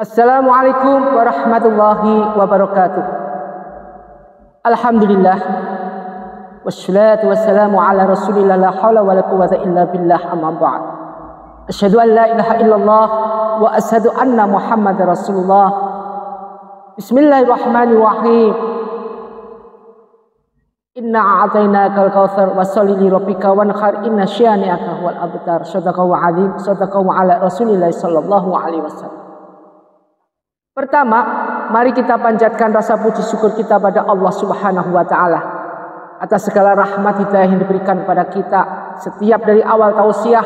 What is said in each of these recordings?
Assalamualaikum warahmatullahi wabarakatuh. Alhamdulillah wassalatu wassalamu ala rasulillah la hawla wa la quwwata illa billah amma ba'd. Asyhadu an la ilaha illallah wa asyhadu anna muhammadar rasulullah. Bismillahirrahmanirrahim. Inna a'tainakal kautsar washolli li rabbika wanhar inna syani'aka wal abtar. Shadaqallahu azim, shadaqallahu ala rasulillah sallallahu alaihi wasallam. Pertama, mari kita panjatkan rasa puji syukur kita pada Allah Subhanahu wa taala atas segala rahmat hidayah yang diberikan kepada kita. Setiap dari awal tausiah,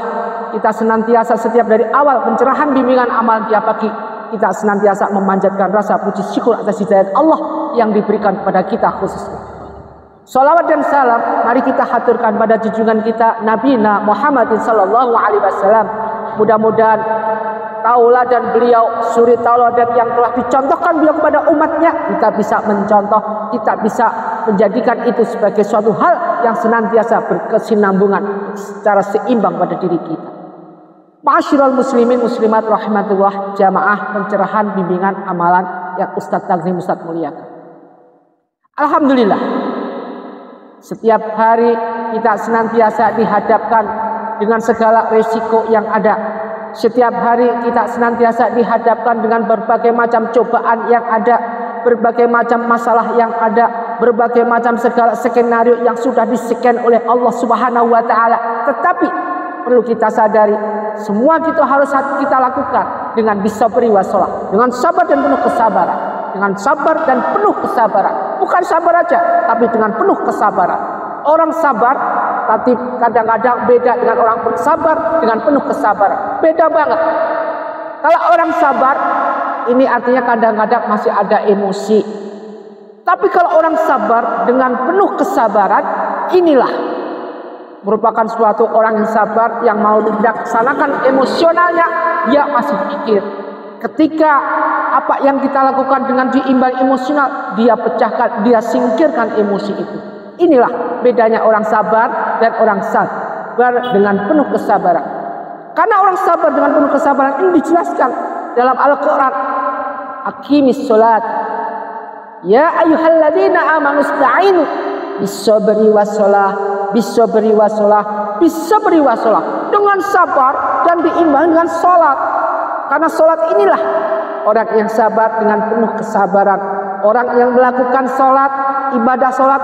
kita senantiasa setiap dari awal pencerahan bimbingan amal tiap pagi, kita senantiasa memanjatkan rasa puji syukur atas hidayah Allah yang diberikan kepada kita khususnya. Salawat dan salam mari kita haturkan pada junjungan kita Nabi Muhammad sallallahu alaihi wasallam. Mudah-mudahan tauladan beliau, suri tauladan yang telah dicontohkan beliau kepada umatnya, kita bisa mencontoh, kita bisa menjadikan itu sebagai suatu hal yang senantiasa berkesinambungan secara seimbang pada diri kita. Ma'asyiral muslimin muslimat rahimatullah, jamaah pencerahan bimbingan amalan yang Ustaz Takzim Ustaz muliakan. Alhamdulillah, setiap hari kita senantiasa dihadapkan dengan segala risiko yang ada. Setiap hari kita senantiasa dihadapkan dengan berbagai macam cobaan yang ada, berbagai macam masalah yang ada, berbagai macam segala skenario yang sudah diseken oleh Allah Subhanahu wa taala. Tetapi perlu kita sadari, semua itu harus kita lakukan dengan bisabri wasolah, dengan sabar dan penuh kesabaran, dengan sabar dan penuh kesabaran. Bukan sabar aja, tapi dengan penuh kesabaran. Orang sabar tapi kadang-kadang beda dengan orang bersabar dengan penuh kesabaran. Beda banget. Kalau orang sabar, ini artinya kadang-kadang masih ada emosi. Tapi kalau orang sabar dengan penuh kesabaran, inilah merupakan suatu orang yang sabar, yang mau dilaksanakan emosionalnya, dia masih pikir. Ketika apa yang kita lakukan dengan diimbang emosional, dia pecahkan, dia singkirkan emosi itu. Inilah bedanya orang sabar dan orang sabar dengan penuh kesabaran. Karena orang sabar dengan penuh kesabaran ini dijelaskan dalam Al-Quran. Aqimis sholat. Ya ayyuhalladzina amanu ista'inu bis-sabri was-shalah, bis-sabri was-shalah, bis-sabri was-shalah. Dengan sabar dan diimbangi dengan sholat. Karena sholat inilah orang yang sabar dengan penuh kesabaran. Orang yang melakukan sholat, ibadah sholat,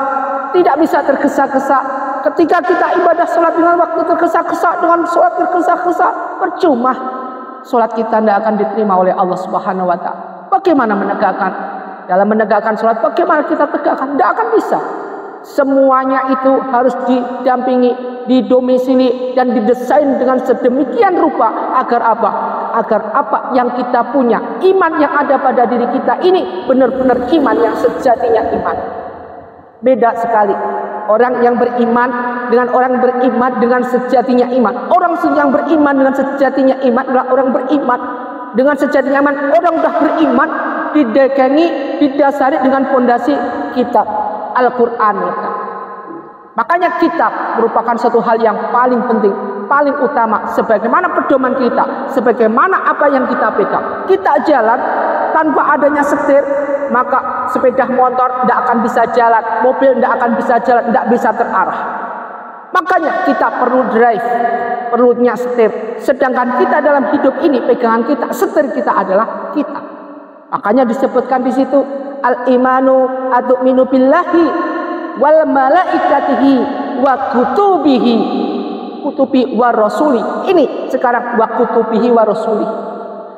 tidak bisa tergesa-gesa. Ketika kita ibadah sholat dengan waktu tergesa-gesa, dengan sholat tergesa-gesa, percuma. Sholat kita tidak akan diterima oleh Allah Subhanahu wa ta'ala. Bagaimana menegakkan? Dalam menegakkan sholat, bagaimana kita tegakkan? Tidak akan bisa. Semuanya itu harus didampingi, didomisili, dan didesain dengan sedemikian rupa. Agar apa? Agar apa yang kita punya, iman yang ada pada diri kita ini benar-benar iman yang sejatinya iman. Beda sekali orang yang beriman dengan orang beriman dengan sejatinya iman. Orang yang beriman dengan sejatinya iman adalah orang beriman dengan sejatinya iman. Orang sudah beriman didagangi, didasari dengan fondasi kitab Al-Quran. Makanya kitab merupakan suatu hal yang paling penting, paling utama. Sebagaimana pedoman kita, sebagaimana apa yang kita pegang. Kita jalan tanpa adanya setir, maka sepeda motor tidak akan bisa jalan, mobil tidak akan bisa jalan, tidak bisa terarah. Makanya kita perlu drive, perlunya setir. Sedangkan kita dalam hidup ini, pegangan kita, setir kita adalah kita. Makanya disebutkan di situ, al-imanu atu'minu billahi wal malaikatihi wa kutubihi, kutubi wa rasuli. Ini sekarang wa kutubihi wa rasuli.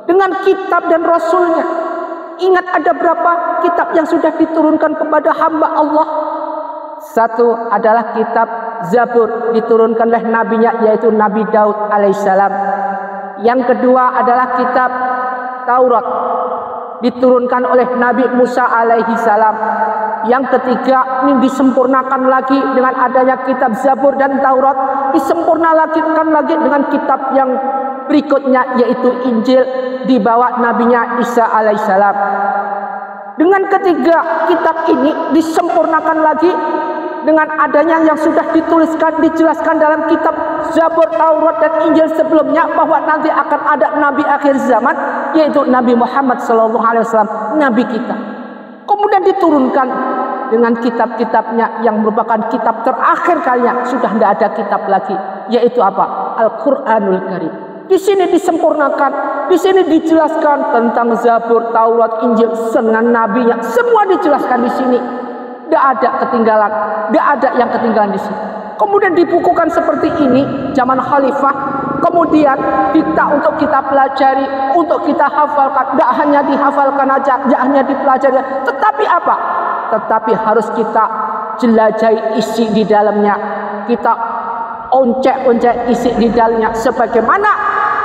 Dengan kitab dan rasulnya. Ingat ada berapa kitab yang sudah diturunkan kepada hamba Allah? Satu adalah kitab Zabur, diturunkan oleh nabinya, yaitu Nabi Daud alaihissalam. Yang kedua adalah kitab Taurat, diturunkan oleh Nabi Musa alaihissalam. Yang ketiga, ini disempurnakan lagi dengan adanya kitab Zabur dan Taurat, disempurnakan lagi dengan kitab yang berikutnya, yaitu Injil, dibawa nabinya Isa alaihissalam. Dengan ketiga kitab ini disempurnakan lagi dengan adanya yang sudah dituliskan, dijelaskan dalam kitab Zabur, Taurat dan Injil sebelumnya bahwa nanti akan ada nabi akhir zaman, yaitu Nabi Muhammad SAW, nabi kita. Kemudian diturunkan dengan kitab-kitabnya yang merupakan kitab terakhir kalinya, sudah tidak ada kitab lagi, yaitu apa? Al-Quranul Karim. Di sini disempurnakan, di sini dijelaskan tentang Zabur, Taurat, Injil, dengan nabinya, semua dijelaskan di sini. Tidak ada ketinggalan, tidak ada yang ketinggalan di sini. Kemudian dibukukan seperti ini zaman khalifah. Kemudian kita untuk kita pelajari, untuk kita hafalkan. Tidak hanya dihafalkan aja, tidak hanya dipelajari, tetapi apa? Tetapi harus kita jelajahi isi di dalamnya. Kita oncek-oncek isi di dalamnya, sebagaimana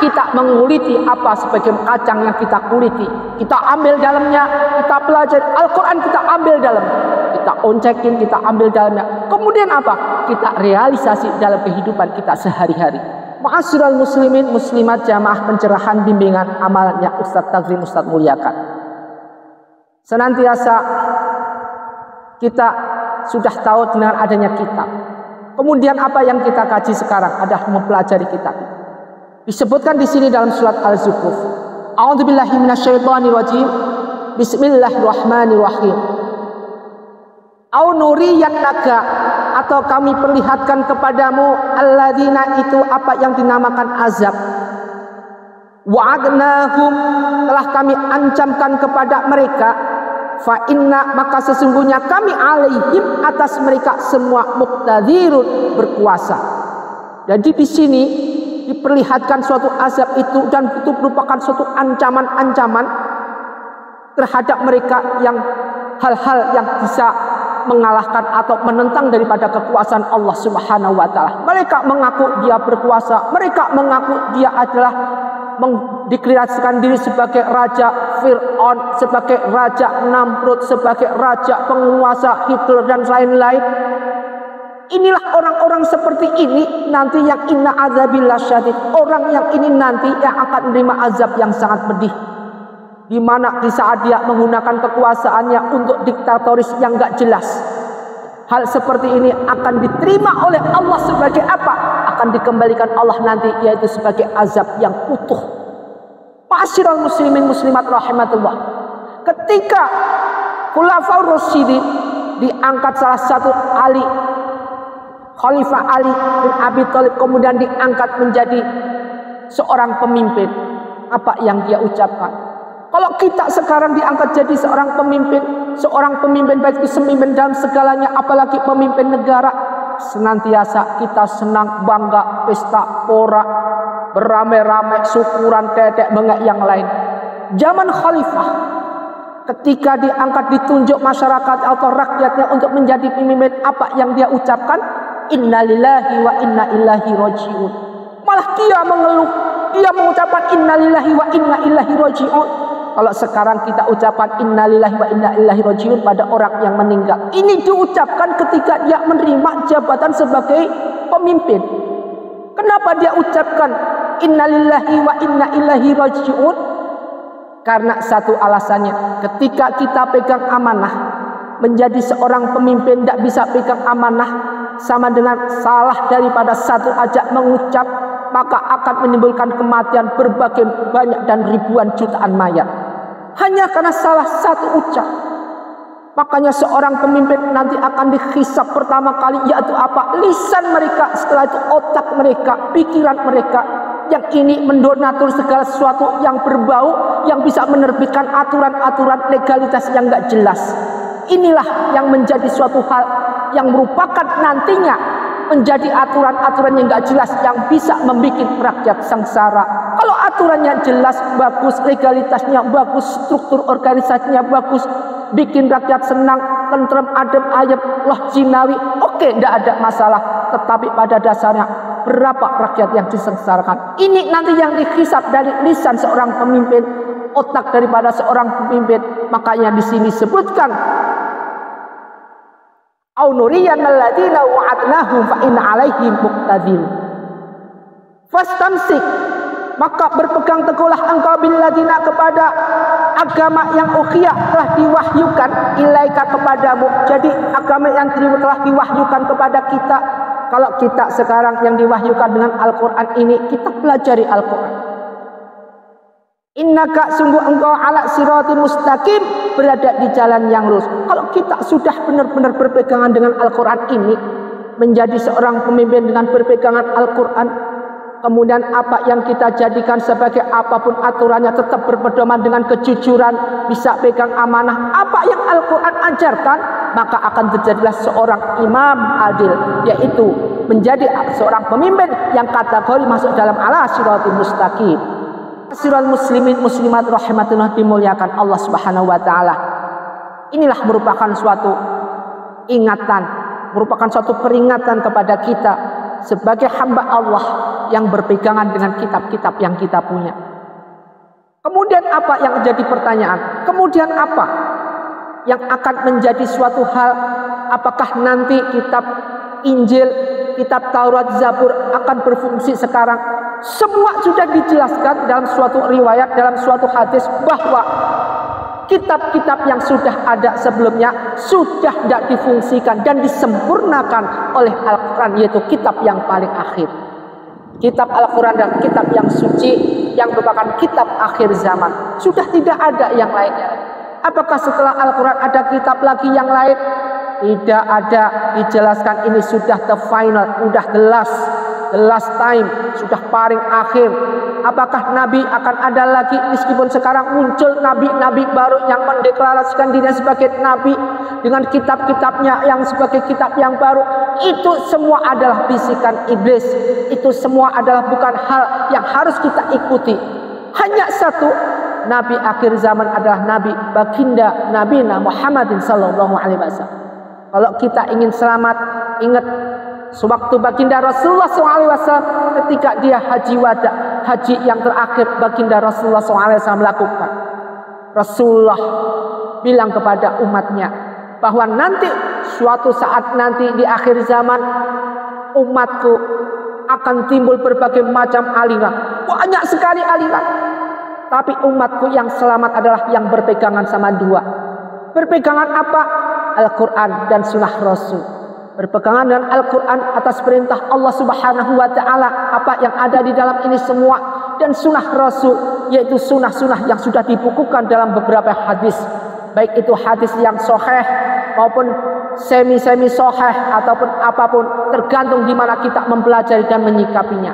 kita menguliti apa sebagai kacang yang kita kuliti. Kita ambil dalamnya, kita pelajari Al-Quran, kita ambil dalam, kita oncekin, kita ambil dalamnya. Kemudian apa? Kita realisasi dalam kehidupan kita sehari-hari. Ma'asyiral muslimin, muslimat, jamaah pencerahan bimbingan amalannya Ustadz Tazim, Ustadz muliakan. Senantiasa kita sudah tahu dengan adanya kitab. Kemudian apa yang kita kaji sekarang adalah mempelajari kitab. Disebutkan di sini dalam surat Al-Zukhruf. A'udzubillahi minasyaitonirrajim. Bismillahirrahmanirrahim. Au nuriyannaka, atau kami perlihatkan kepadamu alladzina, itu apa yang dinamakan azab. Wa'adnahum, telah kami ancamkan kepada mereka. Fa inna, maka sesungguhnya kami alaihim, atas mereka semua muqtadirun, berkuasa. Jadi di sini diperlihatkan suatu azab itu, dan itu merupakan suatu ancaman-ancaman terhadap mereka yang hal-hal yang bisa mengalahkan atau menentang daripada kekuasaan Allah Subhanahu wa taala. Mereka mengaku dia berkuasa, mereka mengaku dia adalah mendeklarasikan diri sebagai raja Fir'aun, sebagai raja Namrud, sebagai raja penguasa Hitler dan lain-lain. Inilah orang-orang seperti ini nanti yang inna azabillah syadid. Orang yang ini nanti yang akan menerima azab yang sangat pedih. Di mana di saat dia menggunakan kekuasaannya untuk diktatoris yang gak jelas. Hal seperti ini akan diterima oleh Allah sebagai apa? Akan dikembalikan Allah nanti, yaitu sebagai azab yang utuh. Ma'asyiral muslimin muslimat rahimatullah. Ketika Khulafaur Rasyidin diangkat salah satu Ali, Khalifah Ali bin Abi Thalib, kemudian diangkat menjadi seorang pemimpin. Apa yang dia ucapkan? Kalau kita sekarang diangkat jadi seorang pemimpin baik itu pemimpin dalam segalanya, apalagi pemimpin negara, senantiasa kita senang, bangga, pesta, pora, beramai-ramai, syukuran, dedek, bengek yang lain. Zaman khalifah, ketika diangkat, ditunjuk masyarakat atau rakyatnya untuk menjadi pemimpin, apa yang dia ucapkan? Innalillahi wa inna ilaihi raji'un. Malah dia mengeluh, dia mengucapkan innalillahi wa inna ilaihi raji'un. Kalau sekarang kita ucapkan innalillahi wa inna ilaihi raji'un pada orang yang meninggal, ini diucapkan ketika dia menerima jabatan sebagai pemimpin. Kenapa dia ucapkan innalillahi wa inna ilaihi raji'un? Karena satu alasannya, ketika kita pegang amanah, menjadi seorang pemimpin tidak bisa pegang amanah, sama dengan salah daripada satu aja mengucap, maka akan menimbulkan kematian berbagai banyak dan ribuan jutaan mayat. Hanya karena salah satu ucap. Makanya seorang pemimpin nanti akan dihisab pertama kali, yaitu apa? Lisan mereka, setelah itu otak mereka, pikiran mereka. Yang ini mendonatur segala sesuatu yang berbau, yang bisa menerbitkan aturan-aturan legalitas yang gak jelas. Inilah yang menjadi suatu hal yang merupakan nantinya menjadi aturan-aturan yang gak jelas, yang bisa membuat rakyat sengsara. Kalau aturannya jelas, bagus, legalitasnya bagus, struktur organisasinya bagus, bikin rakyat senang, tentrem, adem, ayem, loh jinawi, oke, tidak ada masalah. Tetapi pada dasarnya berapa rakyat yang disengsarakan? Ini nanti yang dihisab dari lisan seorang pemimpin, otak daripada seorang pemimpin. Makanya di sini sebutkan au nuriyannal ladzina wa'adnahum fa inna 'alaihim muqtadir. Fastamsik, maka berpegang teguhlah engkau bil ladzina, kepada agama yang ukhiyah telah diwahyukan ilaika kepadamu. Jadi agama yang telah diwahyukan kepada kita kalau kita sekarang yang diwahyukan dengan Al-Quran ini, kita pelajari Al-Quran. Innaka, sungguh engkau ala siratim mustaqim, berada di jalan yang lurus. Kalau kita sudah benar-benar berpegangan dengan Al-Quran ini, menjadi seorang pemimpin dengan berpegangan Al-Quran, kemudian apa yang kita jadikan sebagai apapun aturannya tetap berpedoman dengan kejujuran, bisa pegang amanah apa yang Al-Quran ajarkan, maka akan terjadilah seorang imam adil, yaitu menjadi seorang pemimpin yang kategori masuk dalam ala siratul mustaqim. Siratul muslimin muslimat rahimatullah, dimuliakan Allah Subhanahu wa taala. Inilah merupakan suatu ingatan, merupakan suatu peringatan kepada kita sebagai hamba Allah yang berpegangan dengan kitab-kitab yang kita punya. Kemudian apa yang menjadi pertanyaan? Kemudian apa yang akan menjadi suatu hal? Apakah nanti kitab Injil, kitab Taurat, Zabur akan berfungsi sekarang? Semua sudah dijelaskan dalam suatu riwayat, dalam suatu hadis, bahwa kitab-kitab yang sudah ada sebelumnya sudah tidak difungsikan dan disempurnakan oleh Al-Quran, yaitu kitab yang paling akhir. Kitab Al-Quran dan kitab yang suci, yang merupakan kitab akhir zaman. Sudah tidak ada yang lainnya. Apakah setelah Al-Quran ada kitab lagi yang lain? Tidak ada. Dijelaskan ini sudah the final, sudah the last time, sudah paling akhir. Apakah Nabi akan ada lagi? Meskipun sekarang muncul Nabi-Nabi baru yang mendeklarasikan dirinya sebagai Nabi dengan kitab-kitabnya yang sebagai kitab yang baru, itu semua adalah bisikan iblis. Itu semua adalah bukan hal yang harus kita ikuti. Hanya satu, Nabi akhir zaman adalah Nabi baginda Nabi Muhammadin sallallahu alaihi wasallam. Kalau kita ingin selamat, ingat sewaktu baginda Rasulullah SAW ketika dia haji wada, haji yang terakhir baginda Rasulullah SAW melakukan, Rasulullah bilang kepada umatnya bahwa nanti suatu saat nanti di akhir zaman umatku akan timbul berbagai macam aliran, banyak sekali aliran, tapi umatku yang selamat adalah yang berpegangan sama dua. Berpegangan apa? Al-Quran dan sunnah Rasul. Berpegangan dengan Al-Quran atas perintah Allah Subhanahu wa ta'ala, apa yang ada di dalam ini semua, dan sunnah Rasul, yaitu sunnah-sunnah yang sudah dibukukan dalam beberapa hadis, baik itu hadis yang sahih maupun semi-semi sahih ataupun apapun, tergantung di mana kita mempelajari dan menyikapinya.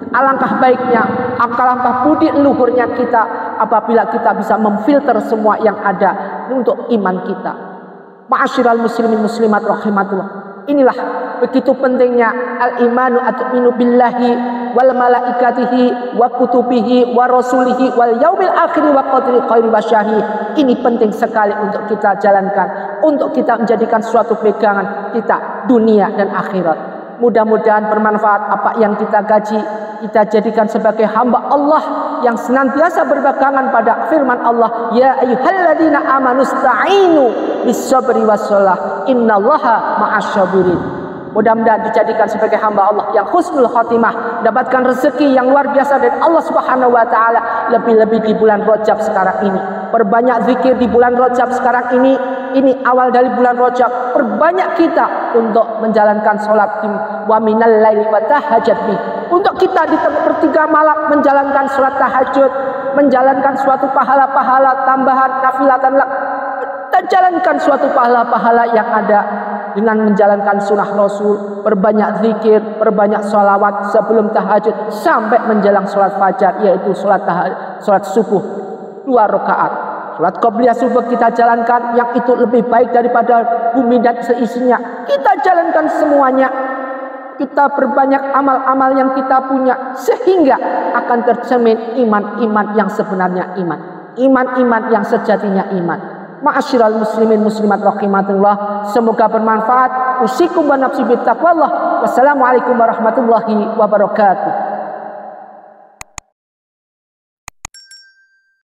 Alangkah baiknya, alangkah budi luhurnya kita apabila kita bisa memfilter semua yang ada untuk iman kita. Ma'asyiral muslimin muslimat rahimatullah. Inilah begitu pentingnya al-imanu atu'minu billahi wal malaikatihi wa kutubihi wa rasulihi wal yaumil akhir wa qadri khairi wa syarri. Ini penting sekali untuk kita jalankan, untuk kita menjadikan suatu pegangan kita dunia dan akhirat. Mudah-mudahan bermanfaat apa yang kita gaji, kita jadikan sebagai hamba Allah yang senantiasa berpegangan pada firman Allah, ya ayyuhalladzina amanu sta'inu bis-sabri was-shalah innallaha ma'asyabirin. Mudah-mudahan dijadikan sebagai hamba Allah yang husnul khatimah, mendapatkan rezeki yang luar biasa dari Allah Subhanahu wa taala, lebih-lebih di bulan Rajab sekarang ini. Perbanyak zikir di bulan Rajab sekarang ini awal dari bulan Rajab. Perbanyak kita untuk menjalankan sholat wa minal laili wa tahajjud bi. Untuk kita di sepertiga malam menjalankan sholat tahajud, menjalankan suatu pahala-pahala tambahan nafilatan, dan jalankan suatu pahala-pahala yang ada dengan menjalankan sunnah Rasul. Perbanyak zikir, perbanyak sholawat sebelum tahajud sampai menjelang sholat fajar, yaitu sholat subuh 2 rakaat. Sholat qobliyah subuh kita jalankan, yang itu lebih baik daripada bumi dan seisinya. Kita jalankan semuanya. Kita perbanyak amal-amal yang kita punya, sehingga akan tercermin iman-iman yang sebenarnya iman. Iman-iman yang sejatinya iman. Ma'asyiral muslimin muslimat rahimatullah, semoga bermanfaat. Usikum wa nafsi bittaqwallah. Wassalamualaikum warahmatullahi wabarakatuh.